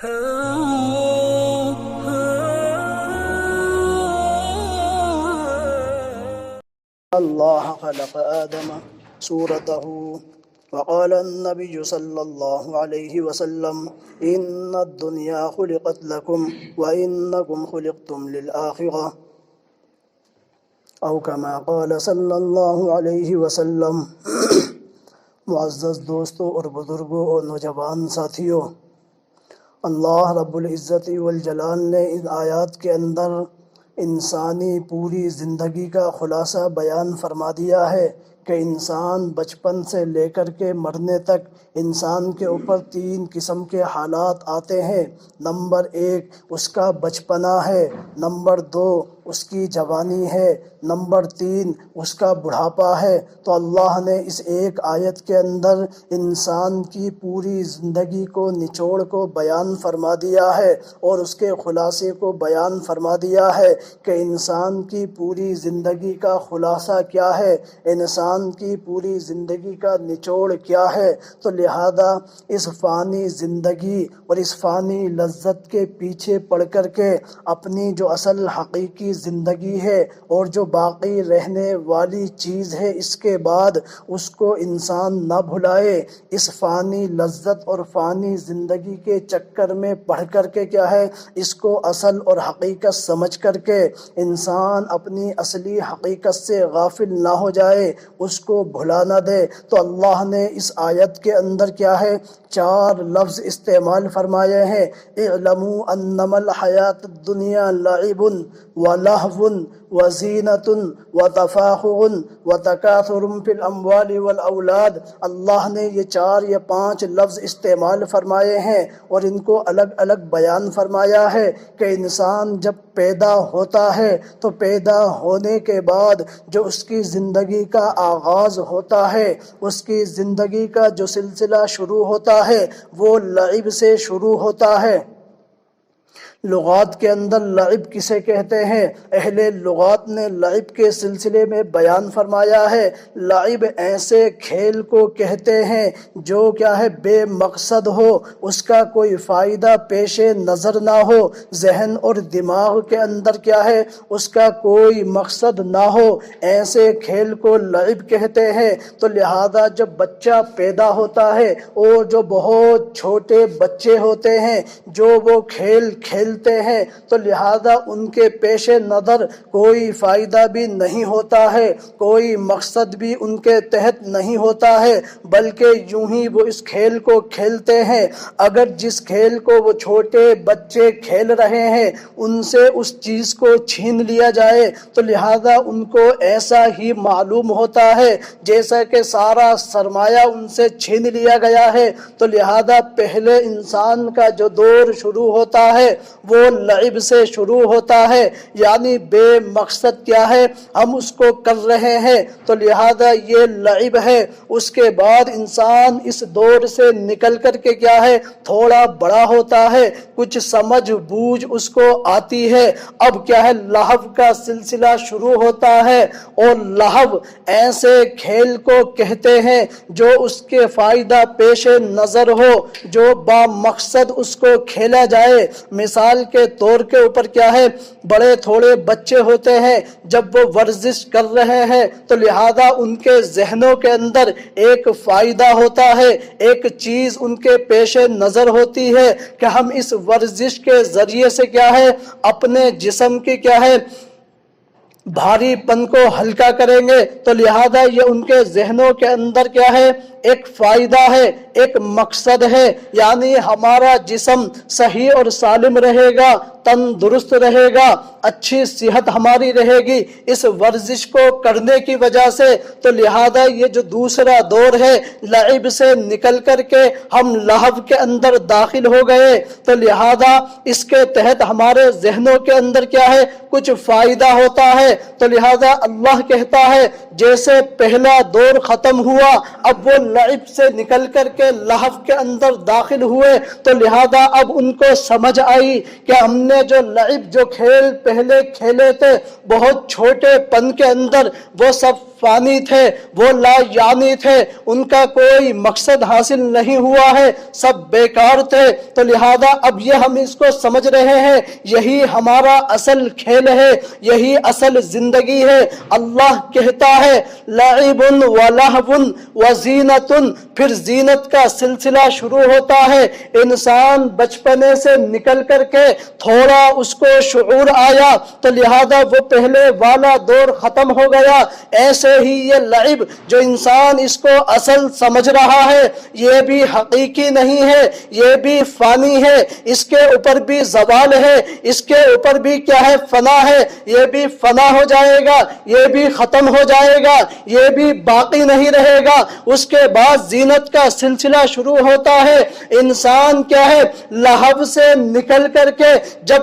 الله خلق آدم صورته وقال النبي صلى الله عليه وسلم إن الدنيا خلقت لكم وإنكم خلقتم للآخرة أو كما قال صلی اللہ علیہ وسلم۔ معزز دوستوں اور بزرگوں اور نوجوان ساتھیوں، اللہ رب العزت والجلال نے ان آیات کے اندر انسانی پوری زندگی کا خلاصہ بیان فرما دیا ہے کہ انسان بچپن سے لے کر کے مرنے تک انسان کے اوپر 3 قسم کے حالات آتے ہیں۔ نمبر 1 اس کا بچپنا ہے، نمبر 2 اس کی جوانی ہے، نمبر 3 اس کا بڑھاپا ہے۔ تو اللہ نے اس ایک آیت کے اندر انسان کی پوری زندگی کو نچوڑ کو بیان فرما دیا ہے اور اس کے خلاصے کو بیان فرما دیا ہے کہ انسان کی پوری زندگی کا خلاصہ کیا ہے، انسان کی پوری زندگی کا نچوڑ کیا ہے۔ تو لہذا اس فانی زندگی اور اس فانی لذت کے پیچھے پڑ کر کے اپنی جو اصل حقیقی زندگی ہے اور جو باقی رہنے والی چیز ہے اس کے بعد اس کو انسان نہ بھلائے۔ اس فانی لذت اور فانی زندگی کے چکر میں پڑھ کر کے کیا ہے، اس کو اصل اور حقیقت سمجھ کر کے انسان اپنی اصلی حقیقت سے غافل نہ ہو جائے، اس کو بھلا نہ دے۔ تو اللہ نے اس آیت کے اندر کیا ہے، 4 لفظ استعمال فرمائے ہیں۔ اعلموا انما الحیات الدنیا لعب ولہو وزینۃ وتفاخر وتکاثر فی الاموال والاولاد۔ اللہ نے یہ 4 یا 5 لفظ استعمال فرمائے ہیں اور ان کو الگ الگ بیان فرمایا ہے کہ انسان جب پیدا ہوتا ہے تو پیدا ہونے کے بعد جو اس کی زندگی کا آغاز ہوتا ہے، اس کی زندگی کا جو سلسلہ شروع ہوتا ہے وہ لعب سے شروع ہوتا ہے۔ لغات کے اندر لعب کسے کہتے ہیں؟ اہل لغات نے لعب کے سلسلے میں بیان فرمایا ہے، لعب ایسے کھیل کو کہتے ہیں جو کیا ہے بے مقصد ہو، اس کا کوئی فائدہ پیش نظر نہ ہو، ذہن اور دماغ کے اندر کیا ہے اس کا کوئی مقصد نہ ہو، ایسے کھیل کو لعب کہتے ہیں۔ تو لہذا جب بچہ پیدا ہوتا ہے اور جو بہت چھوٹے بچے ہوتے ہیں جو وہ کھیل کھیلتے ہیں تو لہذا ان کے پیش نظر کوئی فائدہ بھی نہیں ہوتا ہے، کوئی مقصد بھی ان کے تحت نہیں ہوتا ہے، بلکہ یوں ہی وہ اس کھیل کو کھیلتے ہیں۔ اگر جس کھیل کو وہ چھوٹے بچے کھیل رہے ہیں ان سے اس چیز کو چھین لیا جائے تو لہذا ان کو ایسا ہی معلوم ہوتا ہے جیسا کہ سارا سرمایہ ان سے چھین لیا گیا ہے۔ تو لہذا پہلے انسان کا جو دور شروع ہوتا ہے وہ لعب سے شروع ہوتا ہے، یعنی بے مقصد کیا ہے ہم اس کو کر رہے ہیں تو لہذا یہ لعب ہے۔ اس کے بعد انسان اس دور سے نکل کر کے کیا ہے تھوڑا بڑا ہوتا ہے، کچھ سمجھ بوجھ اس کو آتی ہے، اب کیا ہے لہو کا سلسلہ شروع ہوتا ہے۔ اور لہو ایسے کھیل کو کہتے ہیں جو اس کے فائدہ پیش نظر ہو، جو با مقصد اس کو کھیلا جائے۔ مثال کے طور کے اوپر کیا ہے بڑے تھوڑے بچے ہوتے ہیں، جب وہ ورزش کر رہے ہیں تو لہذا ان کے ذہنوں کے اندر ایک فائدہ ہوتا ہے، ایک چیز ان کے پیش نظر ہوتی ہے کہ ہم اس ورزش کے ذریعے سے کیا ہے اپنے جسم کی کیا ہے بھاری پن کو ہلکا کریں گے۔ تو لہذا یہ ان کے ذہنوں کے اندر کیا ہے ایک فائدہ ہے، ایک مقصد ہے، یعنی ہمارا جسم صحیح اور سالم رہے گا، تندرست رہے گا، اچھی صحت ہماری رہے گی اس ورزش کو کرنے کی وجہ سے۔ تو لہذا یہ جو دوسرا دور ہے لعب سے نکل کر کے ہم لہو کے اندر داخل ہو گئے تو لہذا اس کے تحت ہمارے ذہنوں کے اندر کیا ہے کچھ فائدہ ہوتا ہے۔ تو لہذا اللہ کہتا ہے جیسے پہلا دور ختم ہوا اب وہ لعب سے نکل کر کے لہو کے اندر داخل ہوئے تو لہذا اب ان کو سمجھ آئی کہ ہم نے جو لعب جو کھیل پہلے کھیلے تھے بہت چھوٹے پن کے اندر وہ سب فانی تھے، وہ لا یعنی تھے، ان کا کوئی مقصد حاصل نہیں ہوا ہے، سب بیکار تھے۔ تو لہذا اب یہ ہم اس کو سمجھ رہے ہیں، یہی ہمارا اصل کھیل ہے، یہی اصل زندگی ہے۔ اللہ کہتا ہے لعب و لہو و زینت، پھر زینت کا سلسلہ شروع ہوتا ہے۔ انسان بچپنے سے نکل کر کے تھوڑا اس کو شعور آیا تو لہذا وہ پہلے والا دور ختم ہو گیا۔ ایسے ہی یہ لعب جو انسان اس کو اصل سمجھ رہا ہے، یہ بھی حقیقی نہیں ہے، یہ بھی فانی ہے، اس کے اوپر بھی زوال ہے، اس کے اوپر بھی کیا ہے، فنا ہے، یہ بھی فنا ہو جائے گا، یہ بھی ختم ہو جائے گا، یہ بھی باقی نہیں رہے گا۔ اس کے بعد زینت کا سلسلہ شروع ہوتا ہے۔ انسان کیا ہے، لہو سے نکل کر کے جب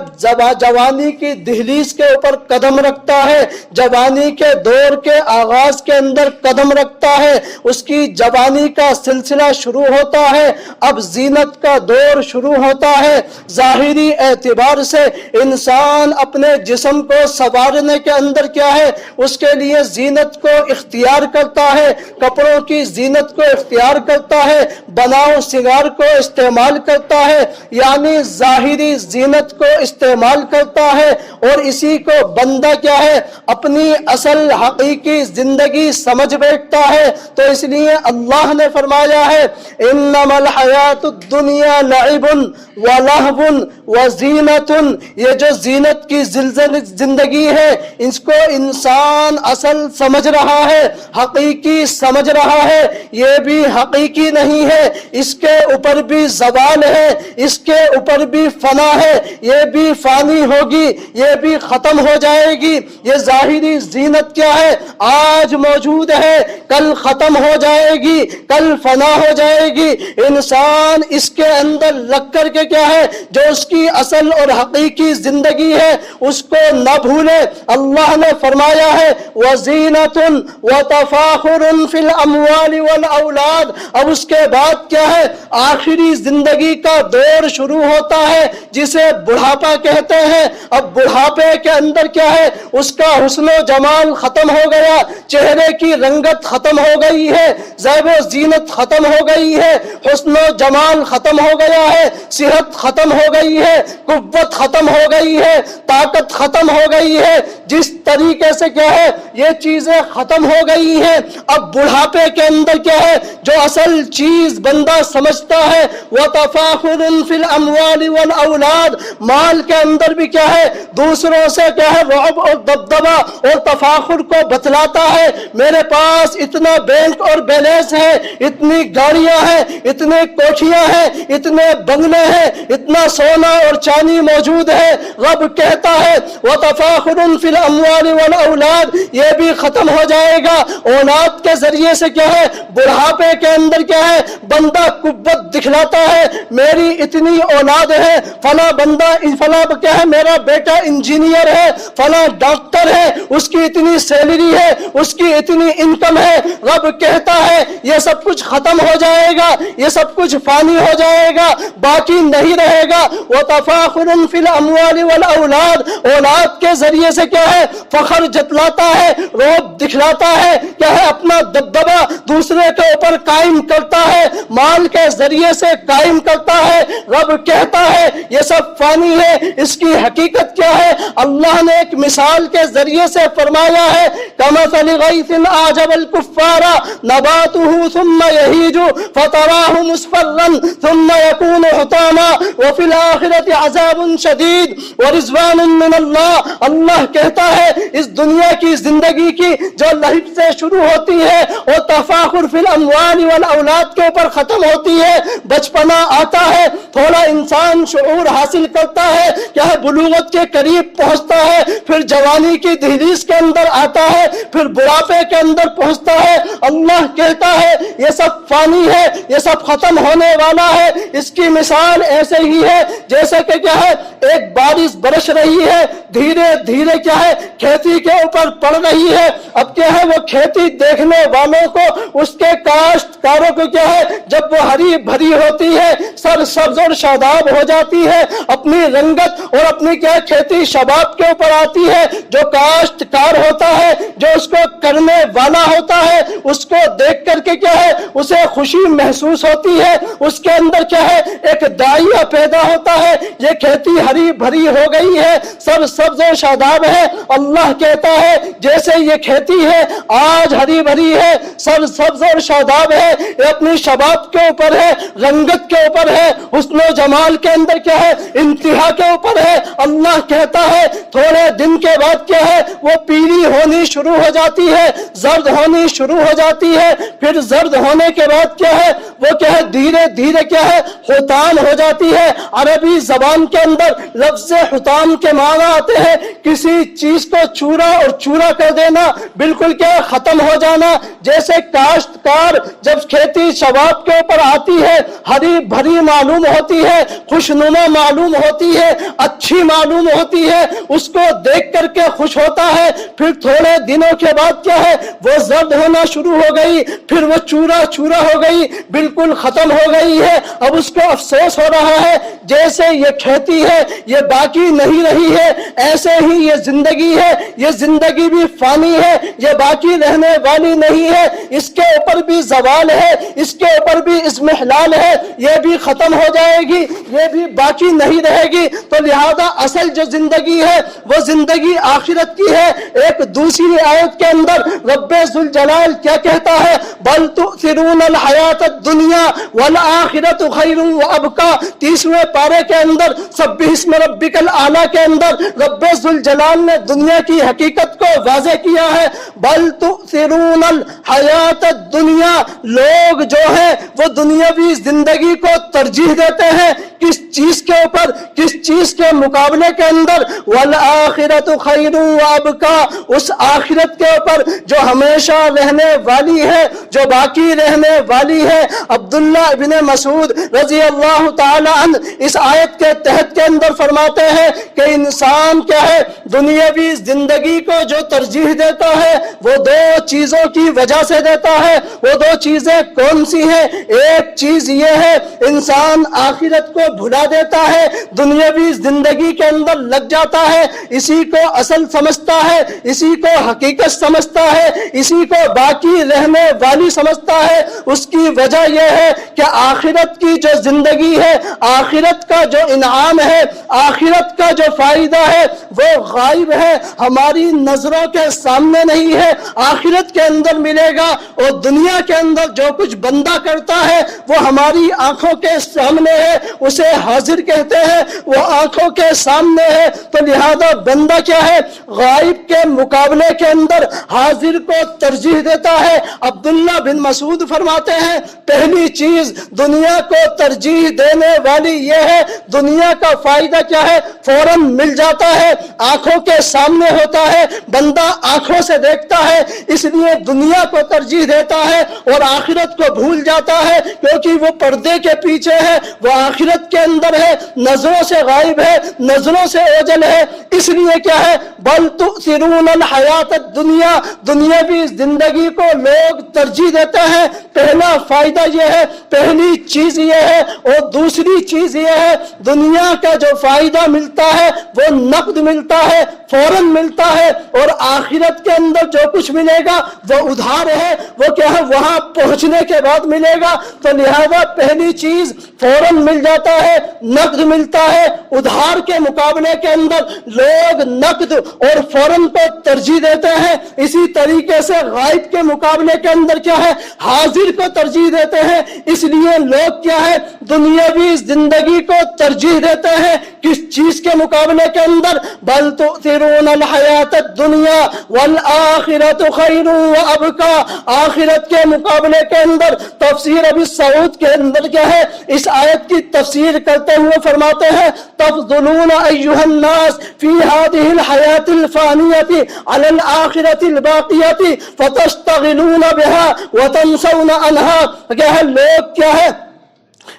جوانی کی دہلیز کے اوپر قدم رکھتا ہے، جوانی کے دور کے آغاز کے اندر قدم رکھتا ہے، اس کی جوانی کا سلسلہ شروع ہوتا ہے۔ اب زینت کا دور شروع ہوتا ہے۔ ظاہری اعتبار سے انسان اپنے جسم کو سنوارنے کے اندر کیا ہے، اس کے لیے زینت کو اختیار کرتا ہے، کپڑوں کی زینت کو اختیار کرتا ہے، بناؤ سنگار کو استعمال کرتا ہے، یعنی ظاہری زینت کو استعمال کرتا ہے، اور اسی کو بندہ کیا ہے، اپنی اصل حقیقی زندگی سمجھ بیٹھتا ہے۔ تو اس لیے اللہ نے فرمایا ہے انما الحیات الدنیا لعب و لہو و زینت، یہ جو زینت کی زندگی ہے اس کو انسان اصل سمجھ رہا ہے، حقیقی سمجھ رہا ہے، یہ بھی حقیقی نہیں ہے، اس کے اوپر بھی زوال ہے، اس کے اوپر بھی فنا ہے، یہ بھی فانی ہوگی، یہ بھی ختم ہو جائے گی۔ یہ ظاہری زینت کیا ہے، آج موجود ہے، کل ختم ہو جائے گی، کل فنا ہو جائے گی۔ انسان اس کے اندر لگ کر کے کیا ہے، جو اس کی اصل اور حقیقی زندگی ہے اس کو نہ بھولے۔ اللہ نے فرمایا ہے وَزِينَةٌ وَتَفَاخُرٌ فِي الْأَمْوَالِ وَالْأَوْلَادِ، اب اس کے بعد کیا ہے، آخری زندگی کا دور شروع ہوتا ہے جسے بڑھاپا کہتے ہیں۔ اب بڑھاپے کے اندر کیا ہے، اس کا حسن و جمال ختم ہو گیا، چہرے کی رنگت ختم ہو گئی ہے، زیب و زینت ختم ہو گئی ہے، حسن و جمال ختم ہو گیا ہے، صحت ختم ہو گئی ہے، قوت ختم ہو گئی ہے، طاقت ختم ہو گئی ہے۔ جس طریقے سے کیا ہے، یہ چیزیں ختم ہو گئی ہیں، اب بڑھاپے کے اندر کیا ہے، جو اصل چیز بندہ سمجھتا ہے وَتَفَاخُرٌ فِي الْأَمْوَالِ وَالْأَوْلَادِ، مال کے اندر بھی کیا ہے، دوسروں سے کیا ہے، رعب اور دبدبہ اور تفاخر کو بتلاتا ہے۔ میرے پاس اتنا بینک اور بیلنس ہے، اتنی گاڑیاں ہیں، اتنے کوٹھیاں ہیں، اتنے بنگلے ہیں، اتنا سونا اور چاندی موجود ہے۔ رب کہتا ہے وَتَفَاخُرٌ فِي الْأَمْوَالِ وَالْأَوْلَادِ، یہ بھی ختم ہو جائے گا۔ اولاد کے ذریعے سے کیا ہے، بڑھاپے کے اندر کیا ہے، بندہ قوت دکھلاتا ہے، میری اتنی اولاد ہے، فلاں بندہ فلاں کیا ہے، میرا بیٹا انجینئر ہے، فلاں ڈاکٹر ہے، اس کی اتنی سیلری ہے، اس کی اتنی انکم ہے۔ رب کہتا ہے یہ سب کچھ ختم ہو جائے گا، یہ سب کچھ فانی ہو جائے گا، باقی نہیں رہے گا۔ وَتَفَاخُرٌ فِي الْأَمْوَالِ وَالْأَوْلَادِ، اولاد کے ذریعے سے کیا ہے، فخر جتلاتا ہے، رعب دکھلاتا ہے، کیا ہے، اپنا دبدبہ دوسرے کے اوپر قائم کرتا ہے، مال کے ذریعے سے قائم کرتا ہے۔ رب کہتا ہے یہ سب فانی ہے۔ اس کی حقیقت کیا ہے، اللہ نے ایک مثال کے ذریعے سے فرمایا ہے كَمَثَلِ غَيْثٍ أَعْجَبَ الْكُفَّارَ نَبَاتُهُ ثُمَّ يَهِيجُ فَتَرَاهُ مُصْفَرًّا ثُمَّ يَكُونُ حُطَامًا وَفِي الْآخِرَةِ عَذَابٌ شَدِيدٌ وَرِضْوَانٌ مِّنَ اللَّهِ۔ اللہ کہتا ہے اس دنیا کی زندگی کی جو لہب سے شروع ہوتی ہے اور تفاخر فی الاموال والاولاد کے اوپر ختم ہوتی ہے، بچپنا آتا ہے، تھوڑا انسان شعور حاصل کرتا ہے، کیا ہے، بلوغت کے قریب پہنچتا ہے، پھر جوانی کی دہلیز کے اندر آتا ہے، پھر بڑھاپے کے اندر پہنچتا ہے۔ اللہ کہتا ہے یہ سب فانی ہے، یہ سب ختم ہونے والا ہے۔ اس کی مثال ایسے ہی ہے جیسے کہ کیا ہے، ایک بارش برس رہی ہے، دھیرے دھیرے کیا ہے، کھیتی کے اوپر پڑ رہی ہے۔ اب کیا ہے، وہ کھیتی دیکھنے والوں کو، اس کے کاشتکاروں کو کیا ہے، جب وہ ہری بھری ہوتی ہے، سر سبز اور شاداب ہو جاتی ہے، اپنی رنگت اور اپنی کیا کھیتی شباب کے اوپر آتی ہے، جو کاشتکار ہوتا ہے، جو اس کو کرنے والا ہوتا ہے اس کو دیکھ کر کے کیا ہے اسے خوشی محسوس ہوتی ہے، اس کے اندر کیا ہے ایک دائیا پیدا ہوتا ہے، یہ کھیتی ہری بھری ہو گئی ہے، سب سبز و شاداب ہے، اللہ کہتا ہے جیسے یہ کھیتی ہے آج ہری بھری ہے، سب سبز اور شاداب ہے، یہ اپنی شباب کے اوپر ہے، رنگت کے اوپر ہے، حسن و جمال کے اندر کیا ہے انتہا کے اوپر ہے، اللہ کہتا ہے تھوڑے دن کے بعد کیا ہے وہ پیلی ہونی شروع ہو جاتی ہے، زرد ہونی شروع ہو جاتی ہے، پھر زرد ہونے کے بعد کیا ہے وہ کیا ہے دھیرے دھیرے کیا ہے حطام ہو جاتی ہے۔ عربی زبان کے اندر لفظ حطام کے معنی آتے ہیں کسی چیز کو چورا اور چورا کر دینا، بالکل کیا ختم ہو جانا، جیسے کاشتکار جب کھیتی شباب کے اوپر آتی ہے ہری بھری معلوم ہوتی ہے، خوشنما معلوم ہوتی ہے، اچھی معلوم ہوتی ہے، اس کو دیکھ کر کے خوش ہوتا ہے، پھر تھوڑے دنوں کے بعد کیا ہے وہ زرد ہونا شروع ہو گئی، پھر وہ چورا چورا ہو گئی، بالکل ختم ہو گئی ہے، اب اس کو افسوس ہو رہا ہے جیسے یہ کھیتی ہے یہ باقی نہیں رہی ہے، ایسے ہی یہ زندگی ہے، یہ زندگی بھی فانی ہے، یہ باقی رہنے والی نہیں ہے، اس کے اوپر بھی زوال ہے، اس کے اوپر بھی اضمحلال ہے، یہ بھی ختم ہو جائے گی، یہ بھی باقی نہیں رہے گی، تو لہذا اصل جو زندگی ہے وہ زندگی آخرت کی ہے۔ ایک دوسری آیت کے اندر رب ذوالجلال کیا کہتا ہے بل تؤثرون الحیات الدنیا والآخرت خیر وابقا، 30ویں پارے کے اندر سبح اسم ربک الاعلی کے اندر رب ذوالجلال نے دنیا کی حقیقت کو واضح کیا ہے، بل تؤثرون الحیات الدنیا، لوگ جو ہیں وہ دنیاوی زندگی کو ترجیح دیتے ہیں، کس چیز کے اوپر، کس چیز کے مقابلے کے اندر، والآخرت خیر وابقا، اس آخرت کے اوپر جو ہمیشہ رہنے والی ہے، جو باقی رہنے والی ہے۔ عبداللہ ابن مسعود رضی اللہ تعالی عنہ اس آیت کے تحت کے اندر فرماتے ہیں کہ انسان کیا ہے دنیاوی زندگی کو جو ترجیح دیتا ہے وہ دو چیزوں کی وجہ سے دیتا ہے، وہ دو چیزیں کون سی ہیں؟ ایک چیز یہ ہے انسان آخرت کو بھلا دیتا ہے، دنیاوی زندگی کے اندر لگ جاتا ہے، اسی کو اصل سمجھتا ہے، اسی کو حقیقت سمجھتا ہے، اسی کو باقی رہنے والی سمجھتا ہے۔ اس کی وجہ یہ ہے کہ آخرت کی جو زندگی ہے، آخرت کا جو انعام ہے، آخرت کا جو فائدہ ہے وہ غائب ہے، ہماری نظروں کے سامنے نہیں ہے، آخرت کے اندر ملے گا، اور دنیا کے اندر جو کچھ بندہ کرتا ہے وہ ہماری آنکھوں کے سامنے ہے، اسے حاضر کہتے ہیں، وہ آنکھوں کے سامنے ہے، تو لہذا بندہ کیا ہے غائب کے مقابلے کے اندر حاضر کو ترجیح دیتا ہے۔ عبداللہ بن مسعود فرماتے ہیں پہلی چیز دنیا کو ترجیح دینے والی یہ ہے، دنیا کا فائدہ کیا ہے فوراً مل جاتا ہے، آنکھوں کے سامنے ہوتا ہے، بندہ آنکھوں سے دیکھتا ہے، اس لیے دنیا کو ترجیح دیتا ہے اور آخرت کو بھول جاتا ہے، کیونکہ وہ پردے کے پیچھے ہے، وہ آخرت کے اندر ہے، نظروں سے غائب ہے، نظروں سے اوجھل ہے، اس لیے کیا ہے بل تؤثرون الحیات الدنیا، دنیاوی زندگی کو لوگ ترجیح دیتے ہیں۔ پہلا فائدہ یہ ہے، پہلی چیز یہ ہے، اور دوسری چیز یہ ہے دنیا کا جو فائدہ ملتا ہے وہ نقد ملتا ہے، فوراً ملتا ہے، اور آخرت کے اندر جو کچھ ملے گا وہ ادھار ہے، وہ کیا ہے وہاں پہنچنے کے بعد ملے گا، تو لہذا پہلی چیز فوراً مل جاتا ہے، نقد ملتا ہے، ادھار کے مقابلے کے اندر لوگ نقد اور فوراً کو ترجیح دیتے ہیں، اسی طریقے سے غائب کے مقابلے کے اندر کیا ہے حاضر کو ترجیح دیتے ہیں، اس لیے لوگ کیا ہے دنیاوی زندگی کو ترجیح دیتے ہیں، کس چیز کے مقابلے کے اندر بل تؤثرون الحیات الدنیا والآخرت خیر وابقا، آخرت کے مقابلے کے اندر۔ تفسیر ابی سعود کے اندر کیا ہے اس آیت کی تفسیر کرتے ہوئے فرماتے ہیں تفضلون ایھا الناس فی هذه الحیات الفانیہ علی الآخرۃ الباقیہ فتشتغلون بها وتنسون عنها، کیا ہے لوگ کیا ہے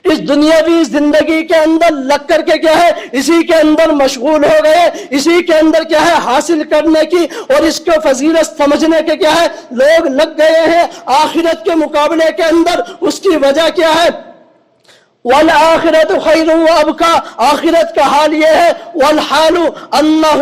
اس دنیاوی زندگی کے اندر لگ کر کے کیا ہے اسی کے اندر مشغول ہو گئے، اسی کے اندر کیا ہے حاصل کرنے کی اور اس کو فضیلت سمجھنے کے کیا ہے لوگ لگ گئے ہیں آخرت کے مقابلے کے اندر۔ اس کی وجہ کیا ہے والآخرت خیر وابقا، آخرت کا حال یہ ہے والحال انہ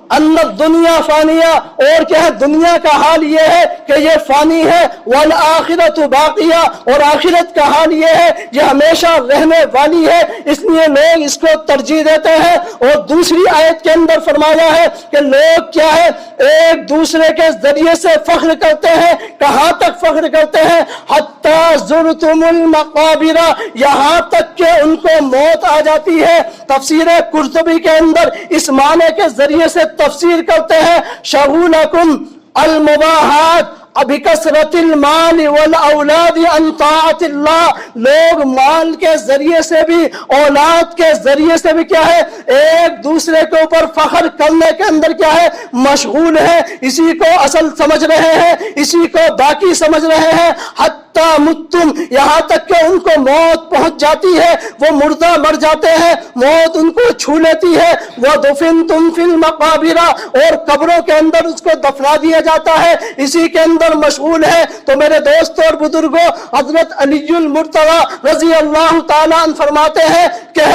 ان الدنیا فانیہ، اور کیا ہے دنیا کا حال یہ ہے کہ یہ فانی ہے، والآخرۃ باقیہ، اور آخرت کا حال یہ ہے یہ ہمیشہ رہنے والی ہے، اس لیے لوگ اس کو ترجیح دیتے ہیں۔ اور دوسری آیت کے اندر فرمایا ہے کہ لوگ کیا ہے ایک دوسرے کے ذریعے سے فخر کرتے ہیں، کہاں تک فخر کرتے ہیں؟ حتی زرتم المقابر، یہاں تک کہ ان کو موت آ جاتی ہے۔ تفسیر قرطبی کے اندر اس معنی کے ذریعے سے تفسیر کرتے ہیں شغولکم المباحات بکثرت المال والاولاد عن طاعت اللہ، لوگ مال کے ذریعے سے بھی اولاد کے ذریعے سے بھی کیا ہے ایک دوسرے کے اوپر فخر کرنے کے اندر کیا ہے مشغول ہے، اسی کو اصل سمجھ رہے ہیں، اسی کو باقی سمجھ رہے ہیں۔ حتی متم، یہاں تک کہ ان کو موت پہنچ جاتی ہے، وہ مردہ مر جاتے ہیں، موت ان کو چھو لیتی ہے۔ وَدُفِنْتُمْ فِي الْمَقَابِرَ، اور قبروں کے اندر اس کو دفنا دیا جاتا ہے، اسی کے اندر مشغول ہے۔ تو میرے دوستوں اور بزرگوں، حضرت علی المرتضیٰ رضی اللہ تعالیٰ عنہ فرماتے ہیں کہ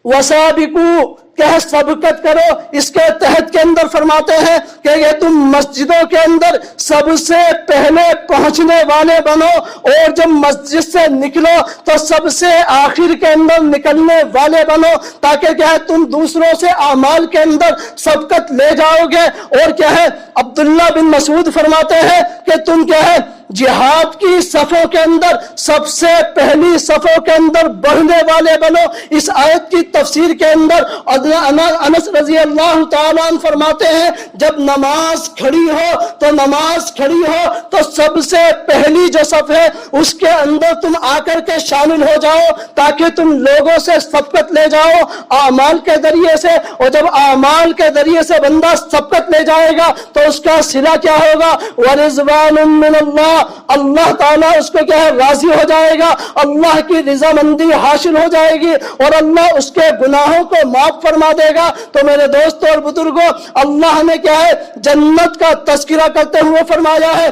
وَسَابِقُوا، کہ سبقت کرو، اس کے تحت کے اندر فرماتے ہیں کہ یہ تم مسجدوں کے اندر سب سے پہلے پہنچنے والے بنو، اور جب مسجد سے نکلو تو سب سے آخر کے اندر نکلنے والے بنو، تاکہ کیا ہے تم دوسروں سے اعمال کے اندر سبقت لے جاؤ گے۔ اور کیا ہے عبداللہ بن مسعود فرماتے ہیں کہ تم کیا ہے جہاد کی صفوں کے اندر سب سے پہلی صفوں کے اندر بڑھنے والے بنو۔ اس آیت کی تفسیر کے اندر انس رضی اللہ تعالیٰ عنہ فرماتے ہیں جب نماز کھڑی ہو تو سب سے پہلی جو صف ہے اس کے اندر تم آ کر کے شامل ہو جاؤ، تاکہ تم لوگوں سے سبقت لے جاؤ اعمال کے ذریعے سے۔ اور جب اعمال کے ذریعے سے بندہ سبقت لے جائے گا تو اس کا صلہ کیا ہوگا؟ وَرِضْوَانٌ مِّنَ اللَّهِ، اللہ تعالیٰ اس کو کیا ہے راضی ہو جائے گا، اللہ کی رضامندی حاصل ہو جائے گی، اور اللہ اس کے گناہوں کو معاف فرما دے گا۔ تو میرے دوستوں اور بزرگوں، اللہ نے کیا ہے جنت کا تذکرہ کرتے ہوئے فرمایا ہے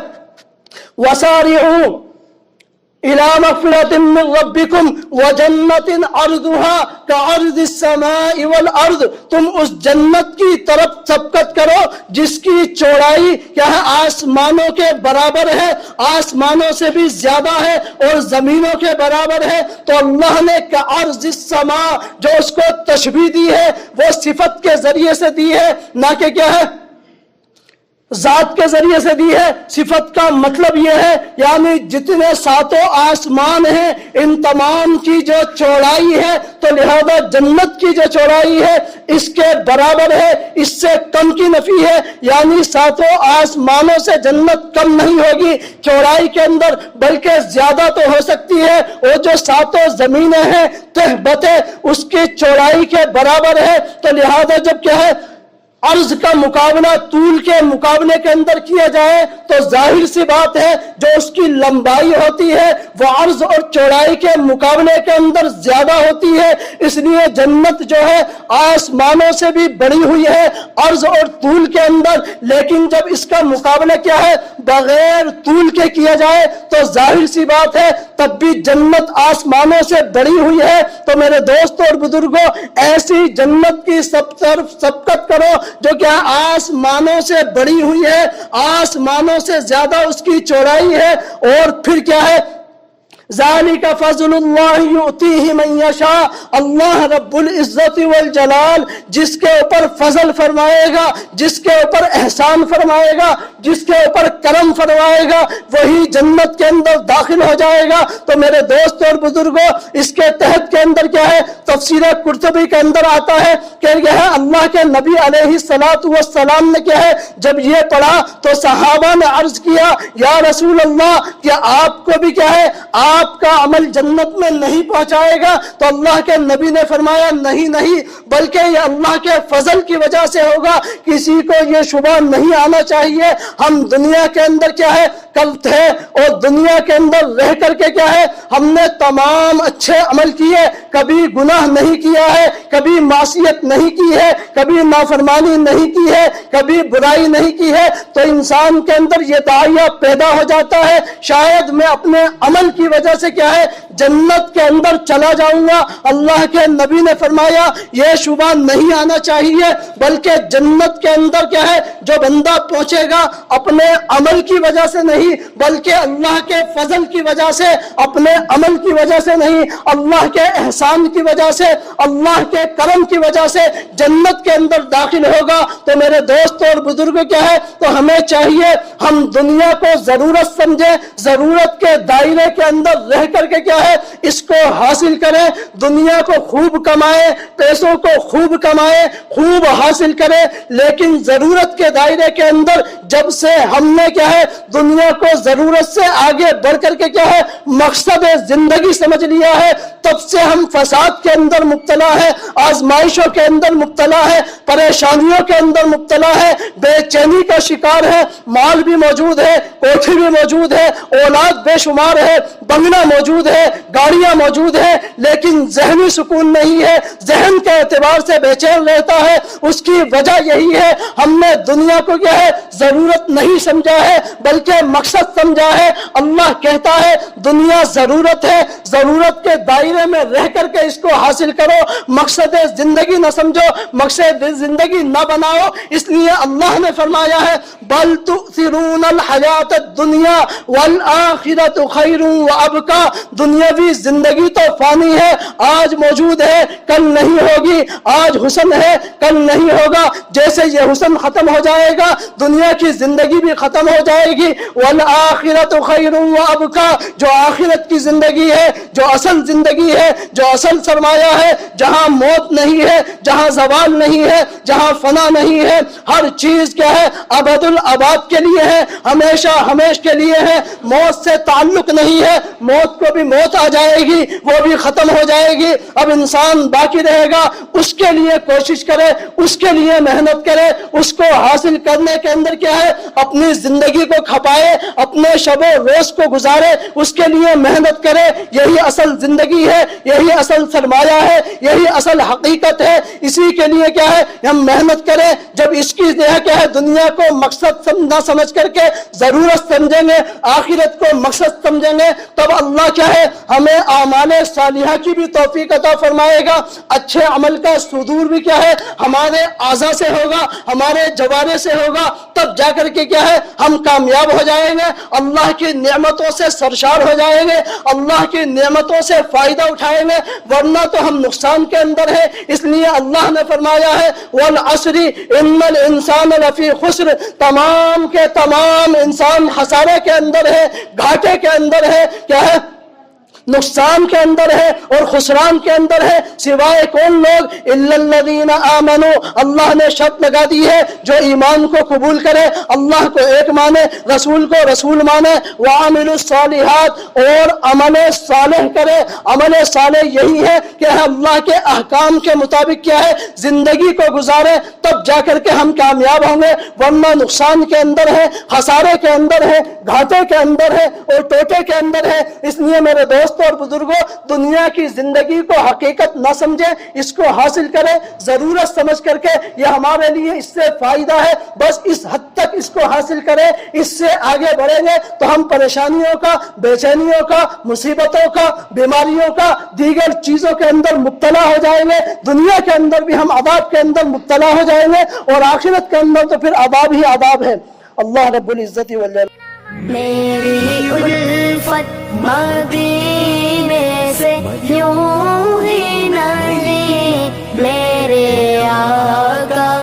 وَسَارِعُوا إِلَى مَغْفِرَةٍ مِّن رَّبِّكُمْ وَجَنَّةٍ عَرْضُهَا كَعَرْضِ السَّمَاءِ وَالْأَرْضِ، تم اس جنت کی طرف سبقت کرو جس کی چوڑائی کیا ہے آسمانوں کے برابر ہے، آسمانوں سے بھی زیادہ ہے، اور زمینوں کے برابر ہے۔ تو اللہ نے كَعَرْضِ السَّمَاء جو اس کو تشبیہ دی ہے وہ صفت کے ذریعے سے دی ہے، نہ کہ کیا ہے ذات کے ذریعے سے دی ہے۔ صفت کا مطلب یہ ہے یعنی جتنے ساتوں آسمان ہیں ان تمام کی جو چوڑائی ہے تو لہذا جنت کی جو چوڑائی ہے اس کے برابر ہے، اس سے کم کی نفی ہے، یعنی ساتوں آسمانوں سے جنت کم نہیں ہوگی چوڑائی کے اندر، بلکہ زیادہ تو ہو سکتی ہے۔ اور جو ساتوں زمینیں ہیں تہبتیں اس کی چوڑائی کے برابر ہے۔ تو لہذا جب کیا ہے عرض کا مقابلہ طول کے مقابلے کے اندر کیا جائے تو ظاہر سی بات ہے جو اس کی لمبائی ہوتی ہے وہ عرض اور چوڑائی کے مقابلے کے اندر زیادہ ہوتی ہے، اس لیے جنت جو ہے آسمانوں سے بھی بڑی ہوئی ہے عرض اور طول کے اندر۔ لیکن جب اس کا مقابلہ کیا ہے بغیر طول کے کیا جائے تو ظاہر سی بات ہے تب بھی جنت آسمانوں سے بڑی ہوئی ہے۔ تو میرے دوستوں اور بزرگوں، ایسی جنت کی سب طرف سبقت کرو جو کیا آسمانوں سے بڑی ہوئی ہے، آسمانوں سے زیادہ اس کی چوڑائی ہے۔ اور پھر کیا ہے ذالک فضل اللہ یؤتیہ من یشاء، اللہ رب العزت والجلال جس کے اوپر فضل فرمائے گا، جس کے اوپر احسان فرمائے گا، جس کے اوپر کرم فرمائے گا وہی جنت کے اندر داخل ہو جائے گا۔ تو میرے دوست اور بزرگوں، اس کے تحت کے اندر کیا ہے تفسیر قرطبی کے اندر آتا ہے کہ یہ ہے اللہ کے نبی علیہ السلام نے کیا ہے جب یہ پڑھا تو صحابہ نے عرض کیا یا رسول اللہ کیا آپ کو بھی کیا ہے آپ کا عمل جنت میں نہیں پہنچائے گا؟ تو اللہ کے نبی نے فرمایا نہیں، بلکہ یہ اللہ کے فضل کی وجہ سے ہوگا، کسی کو یہ شبہ نہیں آنا چاہیے۔ ہم دنیا کے اندر کیا ہے کل تھے اور دنیا کے اندر رہ کر کے کیا ہے ہم نے تمام اچھے عمل کیے، کبھی گناہ نہیں کیا ہے، کبھی معصیت نہیں کی ہے، کبھی نافرمانی نہیں کی ہے، کبھی برائی نہیں کی ہے، تو انسان کے اندر یہ داعیہ پیدا ہو جاتا ہے شاید میں اپنے عمل کی وجہ سے کیا ہے جنت کے اندر چلا جاؤں گا۔ اللہ کے نبی نے فرمایا یہ شبہ نہیں آنا چاہیے، بلکہ جنت کے اندر کیا ہے جو بندہ پہنچے گا اپنے عمل کی وجہ سے نہیں، بلکہ اللہ کے فضل کی وجہ سے، اپنے عمل کی وجہ سے نہیں، اللہ کے احسان کی وجہ سے، اللہ کے کرم کی وجہ سے جنت کے اندر داخل ہوگا۔ تو میرے دوست اور بزرگ کیا ہے تو ہمیں چاہیے ہم دنیا کو ضرورت سمجھیں، ضرورت کے دائرے کے اندر رہ کر کے کیا ہے اس کو حاصل کریں، دنیا کو خوب کمائیں، پیسوں کو خوب کمائیں، خوب حاصل کریں، لیکن ضرورت کے دائرے کے اندر جب سے ہم نے کیا ہے دنیا کو ضرورت سے آگے بڑھ کر کے کیا ہے مقصد زندگی سمجھ لیا ہے، تب سے ہم فساد کے اندر مبتلا ہے، آزمائشوں کے اندر مبتلا ہے، پریشانیوں کے اندر مبتلا ہے، بے چینی کا شکار ہے، مال بھی موجود ہے، کوٹھی بھی موجود ہے، اولاد بے شمار ہے، بنگلہ موجود ہے، گاڑیاں موجود ہے، لیکن ذہنی سکون نہیں ہے، ذہن کے اعتبار سے بے چین رہتا ہے۔ اس کی وجہ یہی ہے ہم نے دنیا کو کیا ہے ضرورت نہیں سمجھا ہے بلکہ مقصد سمجھا ہے۔ اللہ کہتا ہے دنیا ضرورت ہے، ضرورت کے دائرے میں رہ کر کے اس کو حاصل کرو، مقصد زندگی نہ سمجھو، مقصد زندگی نہ بناؤ۔ اس لیے اللہ نے فرمایا ہے بل تؤثرون الحیات الدنیا والآخرۃ خیر وابقی، دنیاوی زندگی تو فانی ہے، آج موجود ہے کل نہیں ہوگی، آج حسن ہے کل نہیں ہوگا، جیسے یہ حسن ختم ہو جائے گا دنیا کی زندگی بھی ختم ہو جائے گی۔ والآخرۃ خیر وابقی، جو آخرت کی زندگی ہے، جو اصل زندگی ہے، جو اصل سرمایہ ہے، جہاں موت نہیں ہے، جہاں زوال نہیں ہے، جہاں فنا نہیں ہے، ہر چیز کیا ہے ابد الاباد کے لیے ہے، ہمیشہ ہمیش کے لیے ہے، موت سے تعلق نہیں ہے، موت کو بھی موت آ جائے گی وہ بھی ختم ہو جائے گی، اب انسان باقی رہے گا، اس کے لیے کوشش کرے، اس کے لیے محنت کرے، اس کو حاصل کرنے کے اندر کیا ہے اپنی زندگی کو کھپائے، اپنے شب و روز کو گزارے، اس کے لیے محنت کرے، یہی اصل زندگی ہے، یہی اصل سرمایہ ہے، یہی اصل حقیقت ہے۔ اسی کے لیے کیا ہے ہم محنت کریں، جب اس کی کیا ہے دنیا کو مقصد نہ سمجھ کر کے ضرورت سمجھیں گے، آخرت کو مقصد سمجھیں گے، تب اللہ کیا ہے ہمیں اعمال صالحہ کی بھی توفیق عطا فرمائے گا، اچھے عمل کا صدور بھی کیا ہے ہمارے اعضاء سے ہوگا، ہمارے جوارے سے ہوگا، تب جا کر کے کیا ہے ہم کامیاب ہو جائیں گے، اللہ کی نعمتوں سے سرشار ہو جائیں گے، اللہ کی نعمتوں سے فائدہ اٹھائیں گے، ورنہ تو ہم نقصان کے اندر ہیں۔ اس لیے اللہ نے فرمایا ہے والعصر ان الانسان لفی خسر، تمام کے تمام انسان خسارے کے اندر ہے، گھاٹے کے اندر ہے، کیا ہے نقصان کے اندر ہے اور خسران کے اندر ہے، سوائے کون لوگ الا الذین آمنوا، اللہ نے شرط لگا دی ہے جو ایمان کو قبول کرے، اللہ کو ایک مانے، رسول کو رسول مانے، وعملوا الصالحات اور عمل صالح کرے۔ عمل صالح یہی ہے کہ اللہ کے احکام کے مطابق کیا ہے زندگی کو گزارے، تب جا کر کے ہم کامیاب ہوں گے، ورنہ نقصان کے اندر ہے، خسارے کے اندر ہے، گھاٹے کے اندر ہے اور ٹوٹے کے اندر ہے۔ اس لیے میرے دوست اور بزرگوں دنیا کی زندگی کو حقیقت نہ سمجھیں، اس کو حاصل کریں ضرورت سمجھ کر کے، یہ ہمارے لیے اس سے فائدہ ہے، بس اس حد تک اس کو حاصل کریں، اس سے آگے بڑھیں گے تو ہم پریشانیوں کا، بے چینیوں کا، مصیبتوں کا، بیماریوں کا، دیگر چیزوں کے اندر مبتلا ہو جائیں گے، دنیا کے اندر بھی ہم عذاب کے اندر مبتلا ہو جائیں گے اور آخرت کے اندر تو پھر عذاب ہی عذاب ہے۔ اللہ رب العزت والجلال میری الفت مدینے سے یوں ہی نہیں، میرے آقا